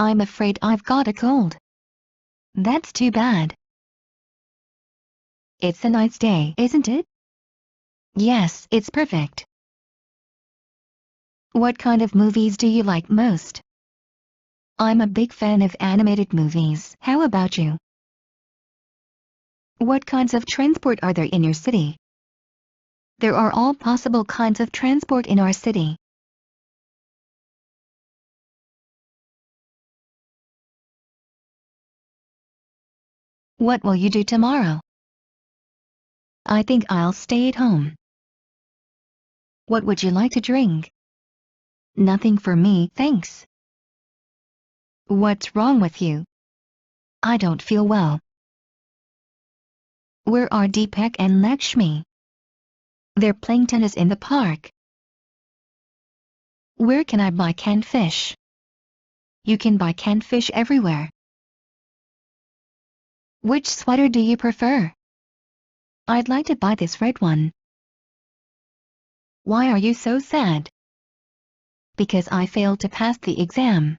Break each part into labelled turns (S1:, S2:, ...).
S1: I'm afraid I've got a cold. That's too bad. It's a nice day, isn't it? Yes, it's perfect. What kind of movies do you like most? I'm a big fan of animated movies. How about you? What kinds of transport are there in your city? There are all possible kinds of transport in our city. What will you do tomorrow? I think I'll stay at home. What would you like to drink? Nothing for me, thanks. What's wrong with you? I don't feel well. Where are Deepak and Lakshmi? They're playing tennis in the park. Where can I buy canned fish? You can buy canned fish everywhere. Which sweater do you prefer? I'd like to buy this red one. Why are you so sad? Because I failed to pass the exam.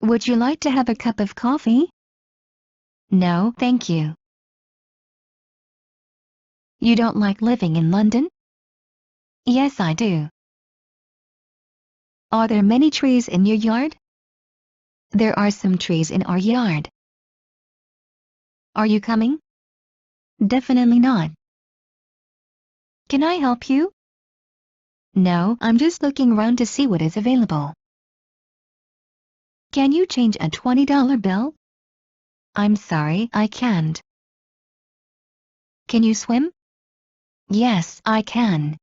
S1: Would you like to have a cup of coffee? No, thank you. You don't like living in London? Yes, I do. Are there many trees in your yard? There are some trees in our yard. Are you coming? Definitely not. Can I help you? No, I'm just looking around to see what is available. Can you change a $20 bill? I'm sorry, I can't. Can you swim? Yes, I can.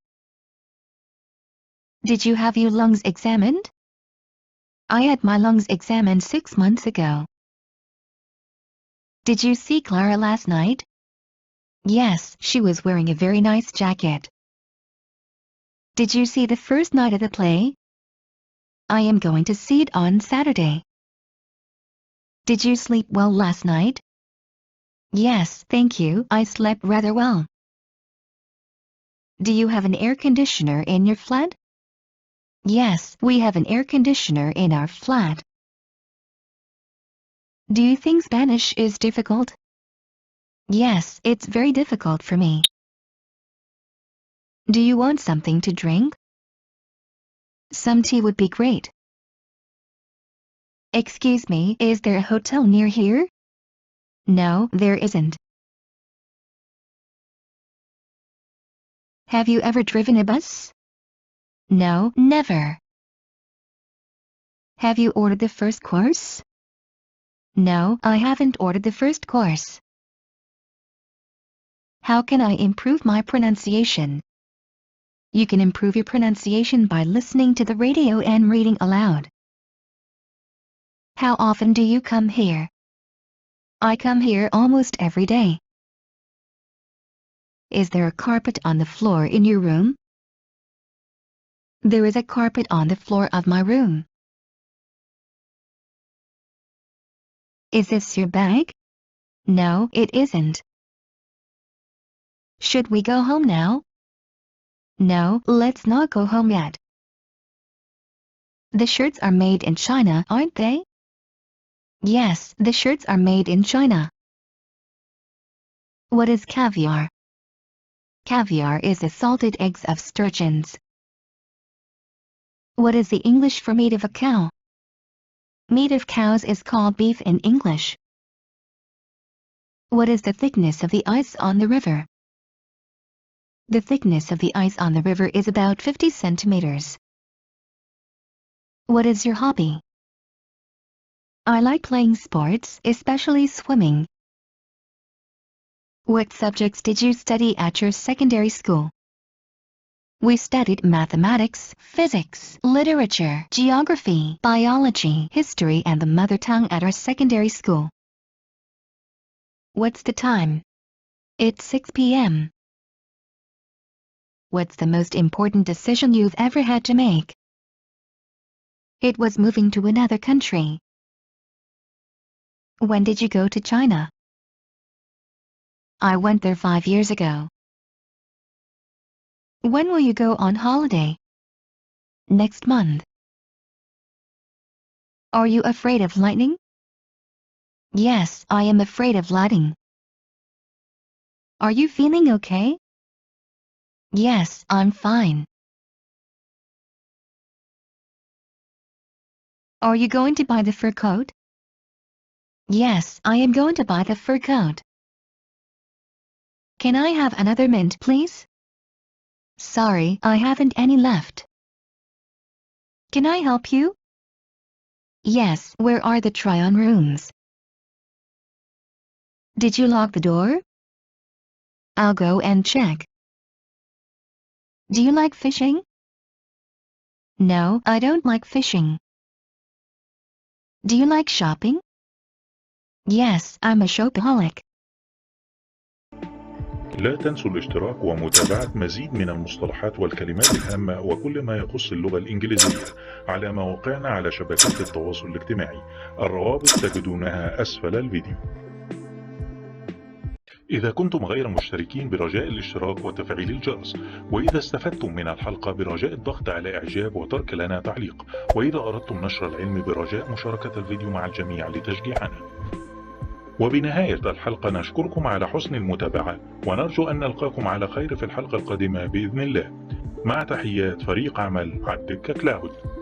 S1: Did you have your lungs examined? I had my lungs examined 6 months ago. Did you see Clara last night? Yes, she was wearing a very nice jacket. Did you see the first night of the play? I am going to see it on Saturday. Did you sleep well last night? Yes, thank you, I slept rather well. Do you have an air conditioner in your flat? Yes, we have an air conditioner in our flat. Do you think Spanish is difficult? Yes, it's very difficult for me. Do you want something to drink? Some tea would be great. Excuse me, is there a hotel near here? No, there isn't. Have you ever driven a bus? No, never. Have you ordered the first course? No, I haven't ordered the first course. How can I improve my pronunciation? You can improve your pronunciation by listening to the radio and reading aloud. How often do you come here? I come here almost every day. Is there a carpet on the floor in your room? There is a carpet on the floor of my room. Is this your bag? No, it isn't. Should we go home now? No, let's not go home yet. The shirts are made in China, aren't they? Yes, the shirts are made in China. What is caviar? Caviar is the salted eggs of sturgeons. What is the English for meat of a cow? Meat of cows is called beef in English. What is the thickness of the ice on the river? The thickness of the ice on the river is about 50 centimeters. What is your hobby? I like playing sports, especially swimming. What subjects did you study at your secondary school? We studied mathematics, physics, literature, geography, biology, history and the mother tongue at our secondary school. What's the time? It's 6 p.m. What's the most important decision you've ever had to make? It was moving to another country. When did you go to China? I went there 5 years ago. When will you go on holiday? Next month. Are you afraid of lightning? Yes, I am afraid of lightning. Are you feeling okay? Yes, I'm fine. Are you going to buy the fur coat? Yes, I am going to buy the fur coat. Can I have another mint, please? Sorry, I haven't any left. Can I help you? Yes, where are the try-on rooms? Did you lock the door? I'll go and check. Do you like fishing? No, I don't like fishing. Do you like shopping? Yes, I'm a shopaholic.
S2: لا تنسوا الاشتراك ومتابعة مزيد من المصطلحات والكلمات الهامة وكل ما يخص اللغة الإنجليزية على مواقعنا على شبكات التواصل الاجتماعي. الروابط تجدونها أسفل الفيديو. إذا كنتم غير مشتركين برجاء الاشتراك وتفعيل الجرس، وإذا استفدتم من الحلقة برجاء الضغط على إعجاب وترك لنا تعليق، وإذا أردتم نشر العلم برجاء مشاركة الفيديو مع الجميع لتشجيعنا. وبنهاية الحلقة نشكركم على حسن المتابعة ونرجو أن نلقاكم على خير في الحلقة القادمة بإذن الله. مع تحيات فريق عمل الدكة كلاود.